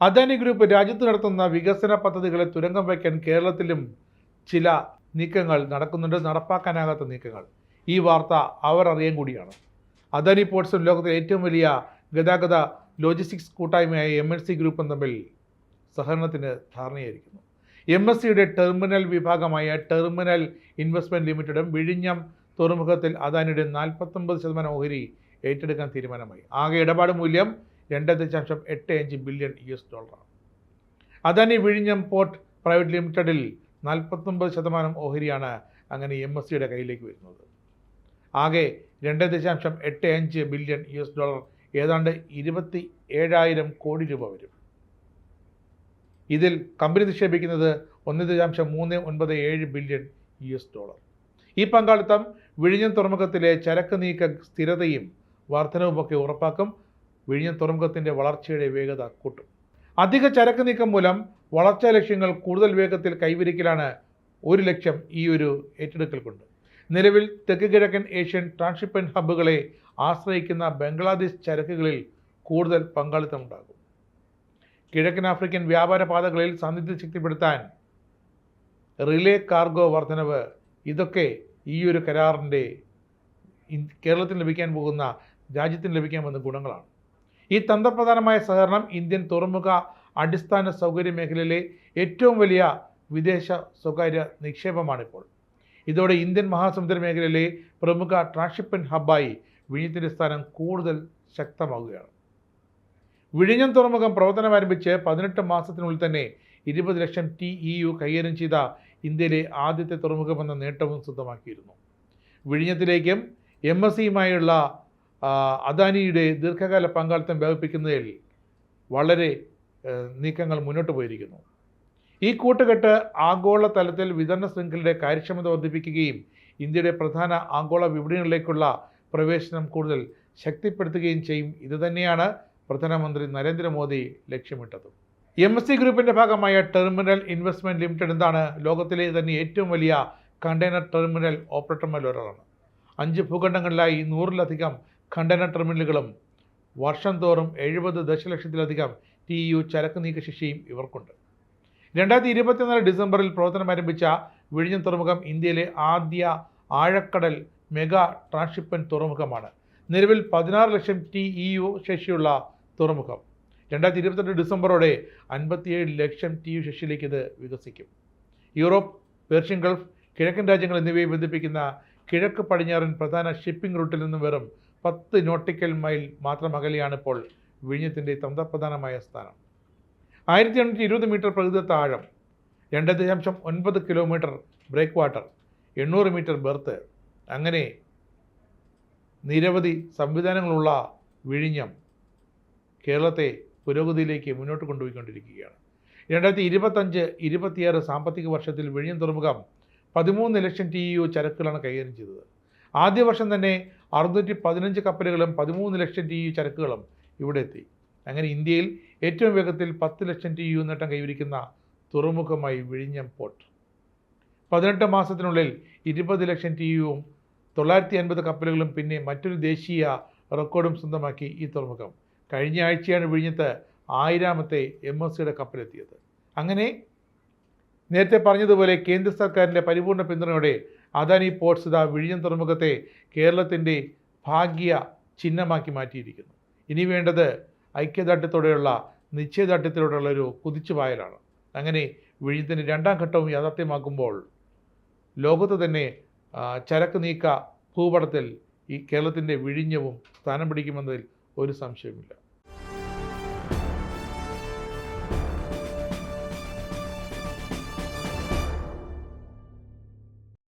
Adani group രാജ്യത്ത് നടത്തുന്ന വികസന പദ്ധതികളെ തുരങ്കം വയ്ക്കാൻ കേരളത്തിലും ചില നീക്കങ്ങൾ നടക്കുന്നുണ്ട്, നടപ്പാക്കാനാകാത്ത നീക്കങ്ങൾ. ഈ വാർത്ത അവർ അറിയാൻ കൂടിയാണ്. അദാനി പോർട്സും ലോകത്തിലെ ഏറ്റവും വലിയ ഗതാഗത ലോജിസ്റ്റിക്സ് കൂട്ടായ്മയായ MNC ഗ്രൂപ്പും തമ്മിൽ സഹകരണത്തിന് ധാരണയായിരിക്കുന്നു. MSCയുടെ ടെർമിനൽ വിഭാഗമായ ടെർമിനൽ ഇൻവെസ്റ്റ്മെന്റ് ലിമിറ്റഡും വിഴിഞ്ഞം തുറമുഖത്തിൽ അദാനിയുടെ 49% ഓഹരി ഏറ്റെടുക്കാൻ തീരുമാനമായി. ആകെ ഇടപാട് മൂല്യം $2.85 ബില്യൺ. അദാനി വിഴിഞ്ഞം പോർട്ട് പ്രൈവറ്റ് ലിമിറ്റഡിൽ 49% ഓഹരിയാണ് അങ്ങനെ MSCയുടെ കയ്യിലേക്ക് വരുന്നത്. ആകെ $2.85 ബില്യൺ, ഏതാണ്ട് 27,000 കോടി രൂപ വരും. ഇതിൽ കമ്പനി നിക്ഷേപിക്കുന്നത് $1.397 ബില്യൺ. ഈ പങ്കാളിത്തം വിഴിഞ്ഞം തുറമുഖത്തിലെ ചരക്ക് നീക്ക സ്ഥിരതയും വർധനവുമൊക്കെ ഉറപ്പാക്കും. വിഴിഞ്ഞം തുറമുഖത്തിൻ്റെ വളർച്ചയുടെ വേഗത കൂട്ടും. അധിക ചരക്ക് നീക്കം മൂലം വളർച്ചാ ലക്ഷ്യങ്ങൾ കൂടുതൽ വേഗത്തിൽ കൈവരിക്കലാണ് ഒരു ലക്ഷ്യം ഈ ഒരു ഏറ്റെടുക്കൽ കൊണ്ട്. നിലവിൽ തെക്ക് കിഴക്കൻ ഏഷ്യൻ ട്രാൻസ്ഷിപ്മെന്റ് ഹബ്ബുകളെ ആശ്രയിക്കുന്ന ബംഗ്ലാദേശ് ചരക്കുകളിൽ കൂടുതൽ പങ്കാളിത്തമുണ്ടാകും. കിഴക്കൻ ആഫ്രിക്കൻ വ്യാപാര പാതകളിൽ സാന്നിധ്യം ശക്തിപ്പെടുത്താൻ റിലേ കാർഗോ വർധനവ്, ഇതൊക്കെ ഈ ഒരു കരാറിൻ്റെ കേരളത്തിന് ലഭിക്കാൻ പോകുന്ന, രാജ്യത്തിന് ലഭിക്കാൻ പോകുന്ന ഗുണങ്ങളാണ്. ഈ തന്ത്രപ്രധാനമായ സഹകരണം ഇന്ത്യൻ തുറമുഖ അടിസ്ഥാന സൗകര്യ മേഖലയിലെ ഏറ്റവും വലിയ വിദേശ സ്വകാര്യ നിക്ഷേപമാണിപ്പോൾ. ഇതോടെ ഇന്ത്യൻ മഹാസമുദ്ര മേഖലയിലെ പ്രമുഖ ട്രാൻസ്ഷിപ്മെന്റ് ഹബ്ബായി വിഴിഞ്ഞത്തിൻ്റെ സ്ഥാനം കൂടുതൽ ശക്തമാവുകയാണ്. വിഴിഞ്ഞം തുറമുഖം പ്രവർത്തനം ആരംഭിച്ച് 18 മാസത്തിനുള്ളിൽ തന്നെ 20 ലക്ഷം TEU കൈകാര്യം ചെയ്ത ഇന്ത്യയിലെ ആദ്യത്തെ തുറമുഖമെന്ന നേട്ടവും സ്വന്തമാക്കിയിരുന്നു. വിഴിഞ്ഞത്തിലേക്കും MSCയുമായുള്ള അദാനിയുടെ ദീർഘകാല പങ്കാളിത്തം വ്യാപിപ്പിക്കുന്നതിൽ വളരെ നീക്കങ്ങൾ മുന്നോട്ട് പോയിരിക്കുന്നു. ഈ കൂട്ടുകെട്ട് ആഗോള തലത്തിൽ വിതരണ ശൃംഖലയുടെ കാര്യക്ഷമത വർദ്ധിപ്പിക്കുകയും ഇന്ത്യയുടെ പ്രധാന ആഗോള വിപണികളിലേക്കുള്ള പ്രവേശനം കൂടുതൽ ശക്തിപ്പെടുത്തുകയും ചെയ്യും. ഇതുതന്നെയാണ് പ്രധാനമന്ത്രി നരേന്ദ്രമോദി ലക്ഷ്യമിട്ടത്. MSC ഗ്രൂപ്പിൻ്റെ ഭാഗമായ ടെർമിനൽ ഇൻവെസ്റ്റ്മെന്റ് ലിമിറ്റഡ് എന്താണ് ലോകത്തിലെ തന്നെ ഏറ്റവും വലിയ കണ്ടെയ്നർ ടെർമിനൽ ഓപ്പറേറ്റർമാരിൽ ഒരാളാണ്. 5 ഭൂഖണ്ഡങ്ങളിലായി 100-ലധികം കണ്ടെയ്നർ ടെർമിനലുകളും വർഷം തോറും 70 ദശലക്ഷത്തിലധികം TEU ചരക്ക് നീക്കശേഷിയും ഇവർക്കുണ്ട്. 2024 ഡിസംബറിൽ പ്രവർത്തനം ആരംഭിച്ച വിഴിഞ്ഞം തുറമുഖം ഇന്ത്യയിലെ ആദ്യ ആഴക്കടൽ മെഗാ ട്രാൻസ്ഷിപ്മെന്റ് തുറമുഖമാണ്. നിലവിൽ 16 ലക്ഷം TEU ശേഷിയുള്ള തുറമുഖം 2022 ഡിസംബറോടെ 57 ലക്ഷം TEU ശേഷിയിലേക്ക് ഇത് വികസിക്കും. യൂറോപ്പ്, പേർഷ്യൻ ഗൾഫ്, കിഴക്കൻ രാജ്യങ്ങൾ എന്നിവയെ ബന്ധിപ്പിക്കുന്ന കിഴക്ക് പടിഞ്ഞാറൻ പ്രധാന ഷിപ്പിംഗ് റൂട്ടിൽ നിന്നും വെറും 10 നോട്ടിക്കൽ മൈൽ മാത്രം അകലെയാണ് ഇപ്പോൾ വിഴിഞ്ഞത്തിൻ്റെ തന്ത്രപ്രധാനമായ സ്ഥാനം. 1820 മീറ്റർ പ്രകൃതിദത്ത ആഴം, 2.9 kilometre breakwater, 800 metre berth, അങ്ങനെ നിരവധി സംവിധാനങ്ങളുള്ള വിഴിഞ്ഞം കേരളത്തെ പുരോഗതിയിലേക്ക് മുന്നോട്ട് കൊണ്ടുപോയിക്കൊണ്ടിരിക്കുകയാണ്. 2025-26 സാമ്പത്തിക വർഷത്തിൽ വിഴിഞ്ഞം തുറമുഖം 13 ലക്ഷം TEU ചരക്കുകളാണ് കൈകാര്യം ചെയ്തത്. ആദ്യ വർഷം തന്നെ 615 കപ്പലുകളും 13 ലക്ഷം TEU ചരക്കുകളും ഇവിടെ എത്തി. അങ്ങനെ ഇന്ത്യയിൽ ഏറ്റവും വേഗത്തിൽ 10 ലക്ഷം TEU നേട്ടം കൈവരിക്കുന്ന തുറമുഖമായി വിഴിഞ്ഞം പോർട്ട്. 18 മാസത്തിനുള്ളിൽ 20 ലക്ഷം TEUവും 950 കപ്പലുകളും പിന്നെ മറ്റൊരു ദേശീയ റെക്കോർഡും സ്വന്തമാക്കി ഈ തുറമുഖം. കഴിഞ്ഞ ആഴ്ചയാണ് വിഴിഞ്ഞത്ത് 1000ാമത്തെ MSCയുടെ കപ്പലെത്തിയത്. അങ്ങനെ നേരത്തെ പറഞ്ഞതുപോലെ കേന്ദ്ര സർക്കാരിൻ്റെ പരിപൂർണ പിന്തുണയോടെ അദാനി പോർട്സ് വിഴിഞ്ഞം തുറമുഖത്തെ കേരളത്തിൻ്റെ ഭാഗ്യ ചിഹ്നമാക്കി മാറ്റിയിരിക്കുന്നു. ഇനി വേണ്ടത് ഐക്യദാർഢ്യത്തോടെയുള്ള, നിശ്ചയദാർഢ്യത്തോടെയുള്ള ഒരു കുതിച്ചുപായലാണ്. അങ്ങനെ വിഴിഞ്ഞത്തിൻ്റെ 2ാം ഘട്ടവും യാഥാർത്ഥ്യമാക്കുമ്പോൾ ലോകത്ത് തന്നെ ചരക്ക് നീക്ക ഭൂപടത്തിൽ ഈ കേരളത്തിൻ്റെ വിഴിഞ്ഞവും സ്ഥാനം പിടിക്കുമെന്നതിൽ ഒരു സംശയവുമില്ല.